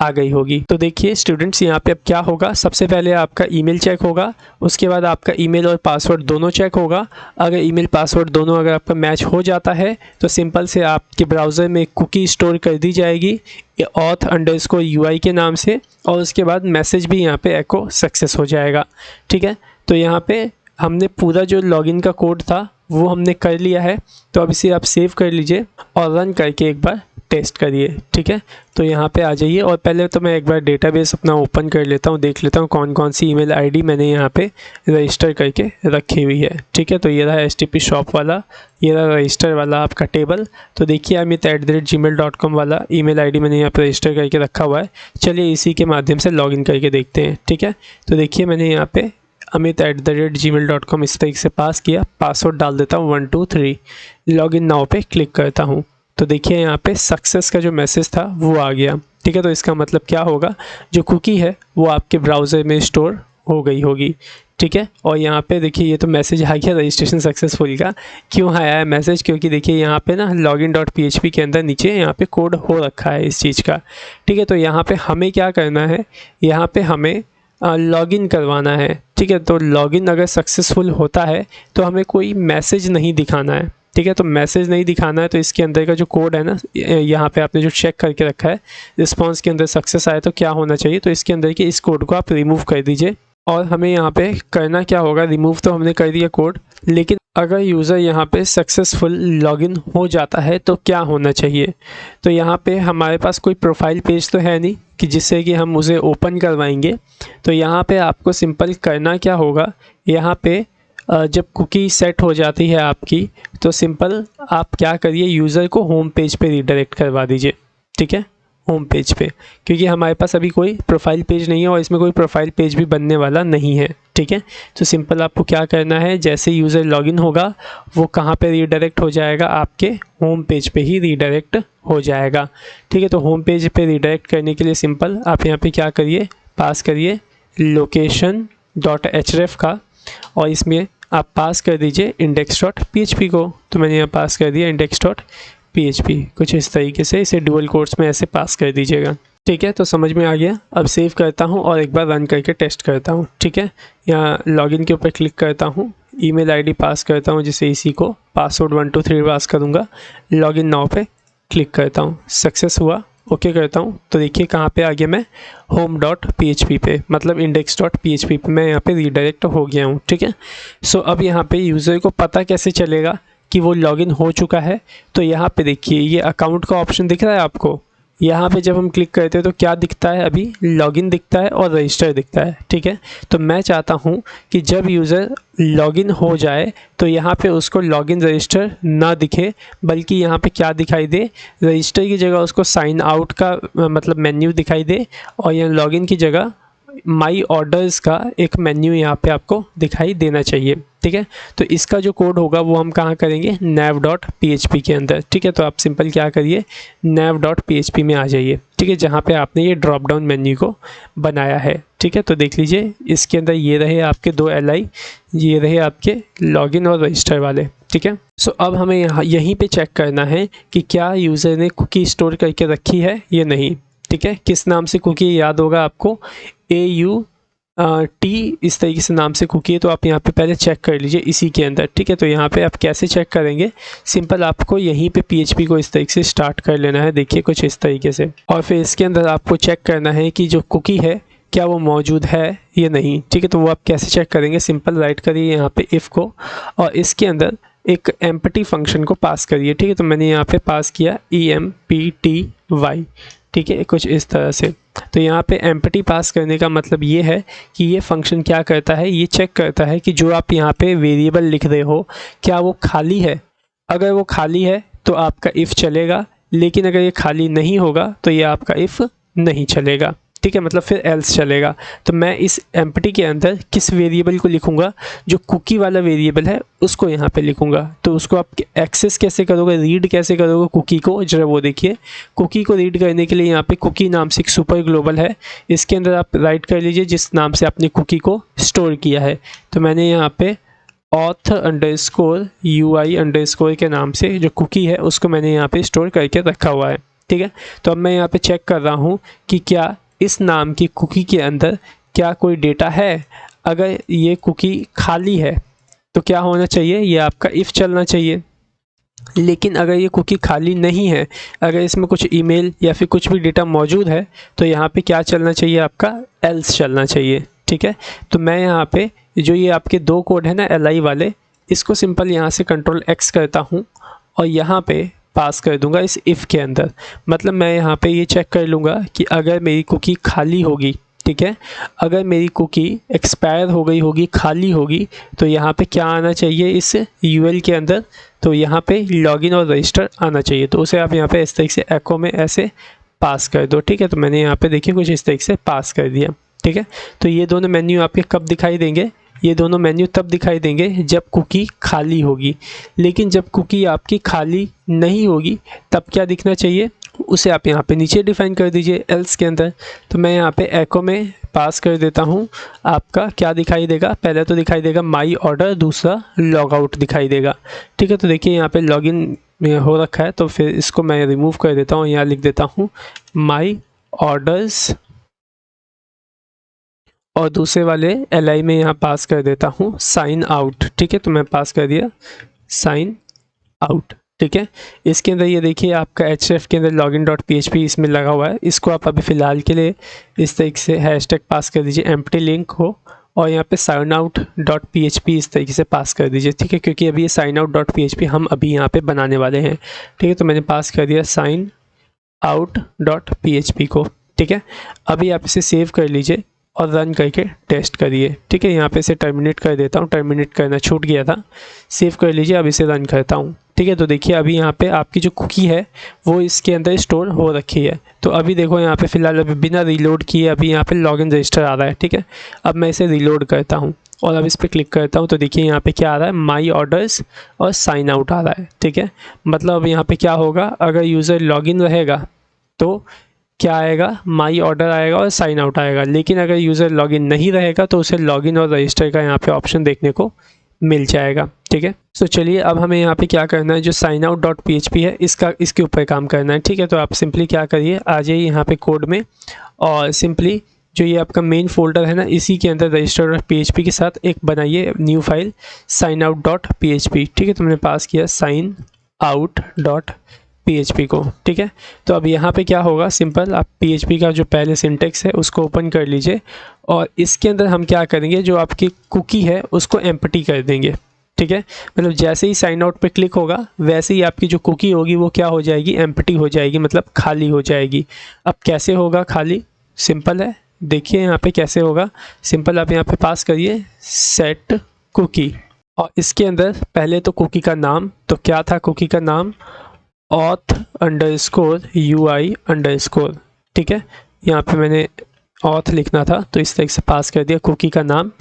आ गई होगी। तो देखिए स्टूडेंट्स, यहाँ पे अब क्या होगा, सबसे पहले आपका ईमेल चेक होगा, उसके बाद आपका ईमेल और पासवर्ड दोनों चेक होगा। अगर ईमेल पासवर्ड दोनों अगर आपका मैच हो जाता है तो सिंपल से आपके ब्राउज़र में कुकी स्टोर कर दी जाएगी auth_ui के नाम से, और उसके बाद मैसेज भी यहाँ पे एको सक्सेस हो जाएगा। ठीक है, तो यहाँ पे हमने पूरा जो लॉगिन का कोड था वो हमने कर लिया है। तो अब इसे आप सेव कर लीजिए और रन करके एक बार टेस्ट करिए। ठीक है, तो यहाँ पे आ जाइए, और पहले तो मैं एक बार डेटाबेस अपना ओपन कर लेता हूँ, देख लेता हूँ कौन कौन सी ईमेल आईडी मैंने यहाँ पे रजिस्टर करके रखी हुई है। ठीक है, तो ये रहा STP शॉप वाला, ये रहा रजिस्टर वाला आपका टेबल। तो देखिए amit@gmail.com वाला ईमेल आईडी मैंने यहाँ पर रजिस्टर करके रखा हुआ है। चलिए इसी के माध्यम से लॉगिन करके देखते हैं। ठीक है, तो देखिए मैंने यहाँ पे amit@gmail.com इस तरीके से पास किया, पासवर्ड डाल देता हूँ 1 2 3, लॉगिन नाउ पे क्लिक करता हूँ। तो देखिए यहाँ पे सक्सेस का जो मैसेज था वो आ गया। ठीक है, तो इसका मतलब क्या होगा, जो कुकी है वो आपके ब्राउज़र में स्टोर हो गई होगी। ठीक है, और यहाँ पे देखिए ये तो मैसेज आ गया रजिस्ट्रेशन सक्सेसफुल का। क्यों आया है मैसेज, क्योंकि देखिए यहाँ पे ना login.php के अंदर नीचे यहाँ पे कोड हो रखा है इस चीज़ का। ठीक है, तो यहाँ पे हमें क्या करना है, यहाँ पे हमें लॉगिन करवाना है। ठीक है, तो लॉगिन अगर सक्सेसफुल होता है तो हमें कोई मैसेज नहीं दिखाना है। ठीक है, तो मैसेज नहीं दिखाना है, तो इसके अंदर का जो कोड है ना, यहाँ पे आपने जो चेक करके रखा है रिस्पांस के अंदर सक्सेस आए तो क्या होना चाहिए, तो इसके अंदर के इस कोड को आप रिमूव कर दीजिए। और हमें यहाँ पे करना क्या होगा, रिमूव तो हमने कर दिया कोड, लेकिन अगर यूज़र यहाँ पे सक्सेसफुल लॉगिन हो जाता है तो क्या होना चाहिए। तो यहाँ पे हमारे पास कोई प्रोफाइल पेज तो है नहीं कि जिससे कि हम उसे ओपन करवाएंगे। तो यहाँ पे आपको सिंपल करना क्या होगा, यहाँ पे जब कुकी सेट हो जाती है आपकी तो सिंपल आप क्या करिए, यूज़र को होम पेज पे रीडायरेक्ट करवा दीजिए। ठीक है, होम पेज पे, क्योंकि हमारे पास अभी कोई प्रोफाइल पेज नहीं है और इसमें कोई प्रोफाइल पेज भी बनने वाला नहीं है। ठीक है, तो सिंपल आपको क्या करना है, जैसे यूज़र लॉगिन होगा वो कहाँ पे रीडायरेक्ट हो जाएगा, आपके होम पेज पे ही रीडायरेक्ट हो जाएगा। ठीक है, तो होम पेज पे रीडायरेक्ट करने के लिए सिंपल आप यहाँ पे क्या करिए, पास करिए location.href का, और इसमें आप पास कर दीजिए index.php को। तो मैंने यहाँ पास कर दिया index.php, कुछ इस तरीके से इसे डुअल कोट्स में ऐसे पास कर दीजिएगा। ठीक है, तो समझ में आ गया। अब सेव करता हूँ और एक बार रन करके टेस्ट करता हूँ। ठीक है, यहाँ लॉगिन के ऊपर क्लिक करता हूँ, ईमेल आईडी पास करता हूँ जिसे इसी को पासवर्ड 1 2 3 पास करूँगा, लॉगिन नाउ पे क्लिक करता हूँ, सक्सेस हुआ, ओके करता हूँ। तो देखिए कहाँ पे आ गया, मैं home.php पे, मतलब index.php पे मैं यहाँ पे रीडायरेक्ट हो गया हूँ। ठीक है, सो अब यहाँ पे यूज़र को पता कैसे चलेगा कि वो लॉगिन हो चुका है। तो यहाँ पे देखिए ये अकाउंट का ऑप्शन दिख रहा है आपको, यहाँ पे जब हम क्लिक करते हैं तो क्या दिखता है, अभी लॉगिन दिखता है और रजिस्टर दिखता है। ठीक है, तो मैं चाहता हूँ कि जब यूज़र लॉगिन हो जाए तो यहाँ पे उसको लॉगिन रजिस्टर ना दिखे, बल्कि यहाँ पे क्या दिखाई दे, रजिस्टर की जगह उसको साइन आउट का मतलब मेन्यू दिखाई दे, और यहाँ लॉगिन की जगह माई ऑर्डर्स का एक मेन्यू यहाँ पे आपको दिखाई देना चाहिए, ठीक है। तो इसका जो कोड होगा वो हम कहाँ करेंगे, nav.php के अंदर, ठीक है। तो आप सिंपल क्या करिए, nav.php में आ जाइए, ठीक है, जहाँ पे आपने ये ड्रॉप डाउन मेन्यू को बनाया है, ठीक है। तो देख लीजिए इसके अंदर ये रहे आपके 2 LI, ये रहे आपके लॉगिन और रजिस्टर वाले, ठीक है। सो अब हमें यहाँ यहीं पे चेक करना है कि क्या यूज़र ने कुकी स्टोर करके रखी है या नहीं, ठीक है। किस नाम से कुकी याद होगा आपको, AUT इस तरीके से नाम से कुकी है। तो आप यहाँ पे पहले चेक कर लीजिए इसी के अंदर, ठीक है। तो यहाँ पे आप कैसे चेक करेंगे, सिंपल आपको यहीं पे PHP को इस तरीके से स्टार्ट कर लेना है, देखिए कुछ इस तरीके से। और फिर इसके अंदर आपको चेक करना है कि जो कुकी है क्या वो मौजूद है या नहीं, ठीक है। तो वो आप कैसे चेक करेंगे, सिंपल राइट करिए यहाँ पे इफ़ को, और इसके अंदर एक एम्प्टी फंक्शन को पास करिए, ठीक है। तो मैंने यहाँ पे पास किया EMPTY, ठीक है, कुछ इस तरह से। तो यहाँ पे एम्प्टी पास करने का मतलब ये है कि ये फंक्शन क्या करता है, ये चेक करता है कि जो आप यहाँ पे वेरिएबल लिख रहे हो क्या वो खाली है। अगर वो खाली है तो आपका इफ़ चलेगा, लेकिन अगर ये खाली नहीं होगा तो ये आपका इफ़ नहीं चलेगा, ठीक है, मतलब फिर एल्स चलेगा। तो मैं इस एम्प्टी के अंदर किस वेरिएबल को लिखूंगा, जो कुकी वाला वेरिएबल है उसको यहाँ पे लिखूंगा। तो उसको आप एक्सेस कैसे करोगे, रीड कैसे करोगे कुकी को, जरा वो देखिए। कुकी को रीड करने के लिए यहाँ पे कुकी नाम से एक सुपर ग्लोबल है, इसके अंदर आप राइट कर लीजिए जिस नाम से आपने कुकी को स्टोर किया है। तो मैंने यहाँ पे auth_ui_ के नाम से जो कुकी है उसको मैंने यहाँ पे स्टोर करके रखा हुआ है, ठीक है। तो अब मैं यहाँ पे चेक कर रहा हूँ कि क्या इस नाम की कुकी के अंदर क्या कोई डेटा है। अगर ये कुकी खाली है तो क्या होना चाहिए, ये आपका इफ़ चलना चाहिए। लेकिन अगर ये कुकी खाली नहीं है, अगर इसमें कुछ ईमेल या फिर कुछ भी डेटा मौजूद है, तो यहाँ पे क्या चलना चाहिए, आपका एल्स चलना चाहिए, ठीक है। तो मैं यहाँ पे जो ये आपके 2 कोड है ना LI वाले, इसको सिंपल यहाँ से Ctrl+X करता हूँ और यहाँ पे पास कर दूंगा इस इफ़ के अंदर। मतलब मैं यहाँ पे ये चेक कर लूँगा कि अगर मेरी कुकी खाली होगी, ठीक है, अगर मेरी कुकी एक्सपायर हो गई होगी, खाली होगी, तो यहाँ पे क्या आना चाहिए इस UL के अंदर, तो यहाँ पे लॉगिन और रजिस्टर आना चाहिए। तो उसे आप यहाँ पे इस तरीके से एको में ऐसे पास कर दो, ठीक है। तो मैंने यहाँ पे देखिए कुछ इस तरीके से पास कर दिया, ठीक है। तो ये दोनों मेन्यू आपके कब दिखाई देंगे, ये दोनों मेन्यू तब दिखाई देंगे जब कुकी खाली होगी। लेकिन जब कुकी आपकी खाली नहीं होगी तब क्या दिखना चाहिए, उसे आप यहाँ पे नीचे डिफाइन कर दीजिए एल्स के अंदर। तो मैं यहाँ पे एको में पास कर देता हूँ, आपका क्या दिखाई देगा, पहले तो दिखाई देगा माई ऑर्डर, दूसरा लॉग आउट दिखाई देगा, ठीक है। तो देखिए यहाँ पे लॉगिन हो रखा है, तो फिर इसको मैं रिमूव कर देता हूँ, यहाँ लिख देता हूँ माई ऑर्डर्स, और दूसरे वाले LI में यहाँ पास कर देता हूँ साइन आउट, ठीक है। तो मैं पास कर दिया साइन आउट, ठीक है। इसके अंदर ये देखिए आपका href के अंदर login.php इसमें लगा हुआ है, इसको आप अभी फ़िलहाल के लिए इस तरीके से हैशटैग पास कर दीजिए, एम्प्टी लिंक हो, और यहाँ पे signout.php इस तरीके से पास कर दीजिए, ठीक है, क्योंकि अभी ये signout.php हम अभी यहाँ पे बनाने वाले हैं, ठीक है। तो मैंने पास कर दिया signout.php को, ठीक है। अभी आप इसे सेव कर लीजिए और रन करके टेस्ट करिए, ठीक है। यहाँ पे इसे टर्मिनेट कर देता हूँ, टर्मिनेट करना छूट गया था, सेव कर लीजिए। अब इसे रन करता हूँ, ठीक है। तो देखिए अभी यहाँ पे आपकी जो कुकी है वो इसके अंदर स्टोर हो रखी है। तो अभी देखो यहाँ पे फ़िलहाल अभी बिना रीलोड किए अभी यहाँ पे लॉगिन रजिस्टर आ रहा है, ठीक है। अब मैं इसे रीलोड करता हूँ और अब इस पर क्लिक करता हूँ, तो देखिए यहाँ पे क्या आ रहा है, माई ऑर्डर्स और साइन आउट आ रहा है, ठीक है। मतलब अब यहाँ पे क्या होगा, अगर यूज़र लॉगिन रहेगा तो क्या आएगा, माई ऑर्डर आएगा और साइन आउट आएगा। लेकिन अगर यूज़र लॉगिन नहीं रहेगा तो उसे लॉगिन और रजिस्टर का यहाँ पे ऑप्शन देखने को मिल जाएगा, ठीक है। सो चलिए अब हमें यहाँ पे क्या करना है, जो signout.php है इसके ऊपर काम करना है, ठीक है। तो आप सिंपली क्या करिए, आ जाइए यहाँ पे कोड में और सिंपली जो ये आपका मेन फोल्डर है ना, इसी के अंदर register.php के साथ एक बनाइए न्यू फाइल signout.php, ठीक है। तो मैंने पास किया signout.php को, ठीक है। तो अब यहाँ पे क्या होगा, सिंपल आप PHP का जो पहले सिंटेक्स है उसको ओपन कर लीजिए और इसके अंदर हम क्या करेंगे, जो आपकी कुकी है उसको एम्प्टी कर देंगे, ठीक है। मतलब जैसे ही साइन आउट पे क्लिक होगा वैसे ही आपकी जो कुकी होगी वो क्या हो जाएगी, एम्प्टी हो जाएगी, मतलब खाली हो जाएगी। अब कैसे होगा खाली, सिंपल है, देखिए यहाँ पे कैसे होगा, सिंपल आप यहाँ पे पास करिए सेट कुकी और इसके अंदर पहले तो कुकी का नाम, तो क्या था कुकी का नाम, auth_ui_, ठीक है। यहाँ पे मैंने ऑथ लिखना था, तो इस तरह से पास कर दिया कुकी का नाम।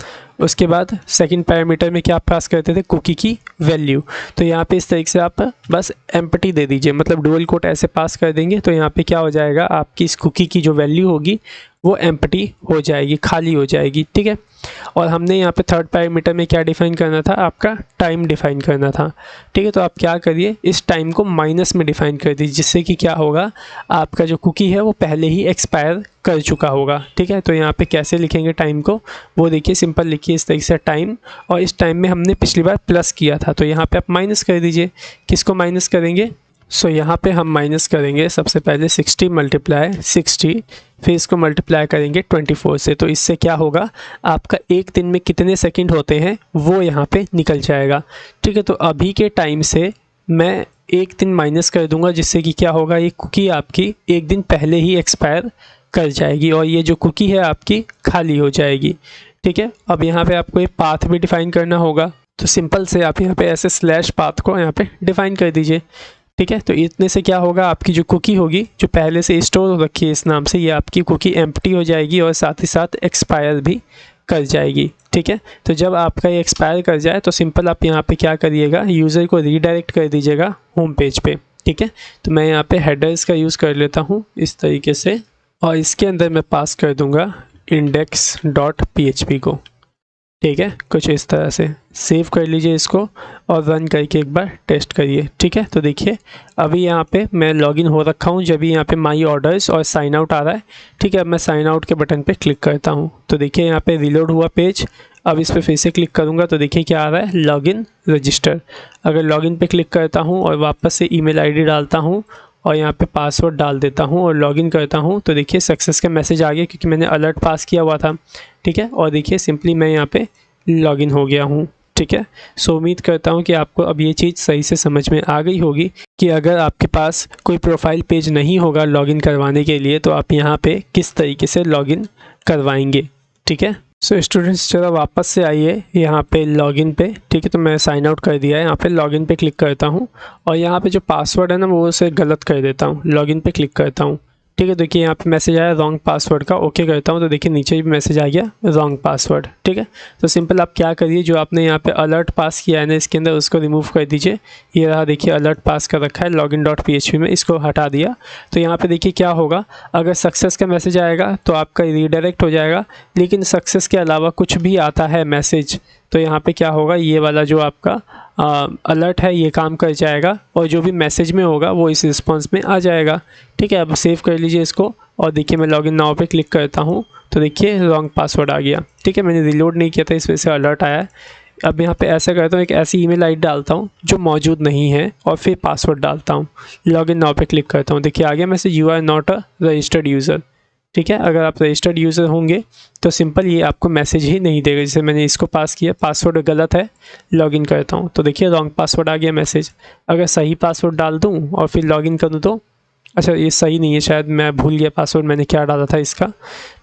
उसके बाद सेकंड पैरामीटर में क्या पास करते थे, कुकी की वैल्यू। तो यहाँ पे इस तरीके से आप बस एम्प्टी दे दीजिए, मतलब डुअल कोट ऐसे पास कर देंगे तो यहाँ पे क्या हो जाएगा, आपकी इस कुकी की जो वैल्यू होगी वो एम्प्टी हो जाएगी, खाली हो जाएगी, ठीक है। और हमने यहाँ पे थर्ड पैरामीटर में क्या डिफ़ाइन करना था, आपका टाइम डिफ़ाइन करना था, ठीक है। तो आप क्या करिए, इस टाइम को माइनस में डिफ़ाइन कर दीजिए, जिससे कि क्या होगा, आपका जो कुकी है वो पहले ही एक्सपायर कर चुका होगा, ठीक है। तो यहाँ पे कैसे लिखेंगे टाइम को, वो देखिए सिंपल लिखिए इस तरीके से टाइम, और इस टाइम में हमने पिछली बार प्लस किया था तो यहाँ पे आप माइनस कर दीजिए। किसको माइनस करेंगे, सो यहाँ पे हम माइनस करेंगे सबसे पहले 60 मल्टीप्लाई 60, फिर इसको मल्टीप्लाई करेंगे 24 से। तो इससे क्या होगा, आपका एक दिन में कितने सेकंड होते हैं वो यहाँ पे निकल जाएगा, ठीक है। तो अभी के टाइम से मैं एक दिन माइनस कर दूंगा, जिससे कि क्या होगा, ये कुकी आपकी एक दिन पहले ही एक्सपायर कर जाएगी और ये जो कुकी है आपकी खाली हो जाएगी, ठीक है। अब यहाँ पे आपको एक पाथ भी डिफ़ाइन करना होगा, तो सिंपल से आप यहाँ पे ऐसे स्लैश पाथ को यहाँ पे डिफ़ाइन कर दीजिए, ठीक है। तो इतने से क्या होगा, आपकी जो कुकी होगी जो पहले से स्टोर हो रखी है इस नाम से, ये आपकी कुकी एम्प्टी हो जाएगी और साथ ही साथ एक्सपायर भी कर जाएगी, ठीक है। तो जब आपका ये एक्सपायर कर जाए तो सिंपल आप यहाँ पे क्या करिएगा, यूज़र को रीडायरेक्ट कर दीजिएगा होम पेज पे, ठीक है। तो मैं यहाँ पे हेडर्स का यूज़ कर लेता हूँ इस तरीके से, और इसके अंदर मैं पास कर दूँगा index.php को, ठीक है। कुछ इस तरह से सेव कर लीजिए इसको और रन करके एक बार टेस्ट करिए, ठीक है। तो देखिए अभी यहाँ पे मैं लॉगिन हो रखा हूँ, जब भी यहाँ पे माई ऑर्डर्स और साइन आउट आ रहा है, ठीक है। अब मैं साइन आउट के बटन पे क्लिक करता हूँ तो देखिए यहाँ पे रीलोड हुआ पेज। अब इस पर फिर से क्लिक करूँगा तो देखिए क्या आ रहा है, लॉगिन रजिस्टर। अगर लॉगिन पे क्लिक करता हूँ और वापस से ईमेल आईडी डालता हूँ और यहाँ पे पासवर्ड डाल देता हूँ और लॉगिन करता हूँ तो देखिए सक्सेस का मैसेज आ गया, क्योंकि मैंने अलर्ट पास किया हुआ था, ठीक है। और देखिए सिंपली मैं यहाँ पे लॉगिन हो गया हूँ, ठीक है। सो उम्मीद करता हूँ कि आपको अब ये चीज़ सही से समझ में आ गई होगी कि अगर आपके पास कोई प्रोफाइल पेज नहीं होगा लॉगिन करवाने के लिए तो आप यहाँ पे किस तरीके से लॉगिन करवाएंगे, ठीक है। सो स्टूडेंट्स चलो वापस से आइए यहाँ पे लॉगिन पे, ठीक है। तो मैं साइन आउट कर दिया है, यहाँ पे लॉगिन पे क्लिक करता हूँ और यहाँ पे जो पासवर्ड है ना वो उसे गलत कर देता हूँ, लॉगिन पे क्लिक करता हूँ, ठीक है। देखिए यहाँ पे मैसेज आया रॉन्ग पासवर्ड का, ओके करता हूँ तो देखिए नीचे भी मैसेज आ गया रॉन्ग पासवर्ड, ठीक है। तो सिंपल आप क्या करिए, जो आपने यहाँ पे अलर्ट पास किया है ना इसके अंदर, उसको रिमूव कर दीजिए। ये रहा देखिए अलर्ट पास कर रखा है login.php में, इसको हटा दिया। तो यहाँ पे देखिए क्या होगा, अगर सक्सेस का मैसेज आएगा तो आपका रीडायरेक्ट हो जाएगा, लेकिन सक्सेस के अलावा कुछ भी आता है मैसेज तो यहाँ पे क्या होगा, ये वाला जो आपका अलर्ट है ये काम कर जाएगा और जो भी मैसेज में होगा वो इस रिस्पॉन्स में आ जाएगा, ठीक है। अब सेव कर लीजिए इसको और देखिए मैं लॉगिन नाउ पे क्लिक करता हूँ तो देखिए रॉन्ग पासवर्ड आ गया, ठीक है। मैंने रिलोड नहीं किया था इस वजह से अलर्ट आया है। अब यहाँ पे ऐसा करता हूँ, एक ऐसी ईमेल आईडी डालता हूँ जो मौजूद नहीं है और फिर पासवर्ड डालता हूँ, लॉगिन नाउ पे क्लिक करता हूँ, देखिए आ गया message, you are not a registered user, ठीक है। अगर आप रजिस्टर्ड यूज़र होंगे तो सिंपल ये आपको मैसेज ही नहीं देगा। जैसे मैंने इसको पास किया, पासवर्ड गलत है, लॉगिन करता हूँ तो देखिए रॉन्ग पासवर्ड आ गया मैसेज। अगर सही पासवर्ड डाल दूँ और फिर लॉगिन करूँ तो, अच्छा ये सही नहीं है शायद, मैं भूल गया पासवर्ड मैंने क्या डाला था इसका।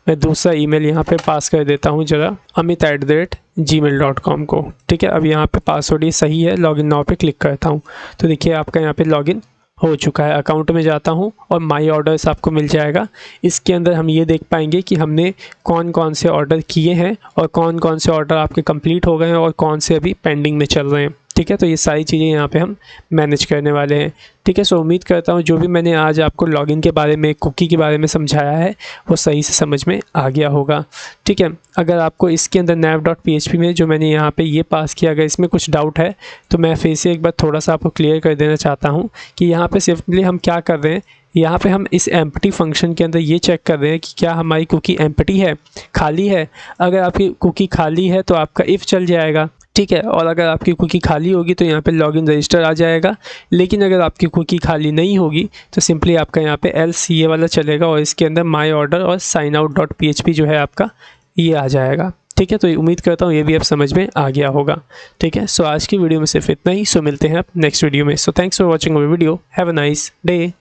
मैं दूसरा ईमेल यहाँ पे पास कर देता हूँ जरा, amit@gmail.com को, ठीक है। अब यहाँ पे पासवर्ड ये सही है, लॉगिन नाउ पे क्लिक करता हूँ तो देखिए आपका यहाँ पे लॉगिन हो चुका है। अकाउंट में जाता हूँ और माई ऑर्डर्स आपको मिल जाएगा। इसके अंदर हम ये देख पाएंगे कि हमने कौन कौन से ऑर्डर किए हैं और कौन कौन से ऑर्डर आपके कंप्लीट हो गए हैं और कौन से अभी पेंडिंग में चल रहे हैं, ठीक है। तो ये सारी चीज़ें यहाँ पे हम मैनेज करने वाले हैं, ठीक है। सो उम्मीद करता हूँ जो भी मैंने आज आपको लॉगिन के बारे में, कुकी के बारे में समझाया है वो सही से समझ में आ गया होगा, ठीक है। अगर आपको इसके अंदर nav.php में जो मैंने यहाँ पे ये पास किया, अगर इसमें कुछ डाउट है तो मैं फिर से एक बार थोड़ा सा आपको क्लियर कर देना चाहता हूँ कि यहाँ पे सिंपली हम क्या कर रहे हैं, यहाँ पे हम इस एम्प्टी फंक्शन के अंदर ये चेक कर रहे हैं कि क्या हमारी कुकी एम्प्टी है, खाली है। अगर आपकी कुकी खाली है तो आपका इफ़ चल जाएगा, ठीक है। और अगर आपकी कुकी खाली होगी तो यहाँ पे लॉगिन रजिस्टर आ जाएगा। लेकिन अगर आपकी कुकी खाली नहीं होगी तो सिंपली आपका यहाँ पे एल्स ये वाला चलेगा और इसके अंदर माई ऑर्डर और साइन आउट.php जो है आपका ये आ जाएगा, ठीक है। तो उम्मीद करता हूँ ये भी अब समझ में आ गया होगा, ठीक है। सो आज की वीडियो में सिर्फ इतना ही। सो मिलते हैं आप नेक्स्ट वीडियो में। So thanks for watching our video. Have a nice day.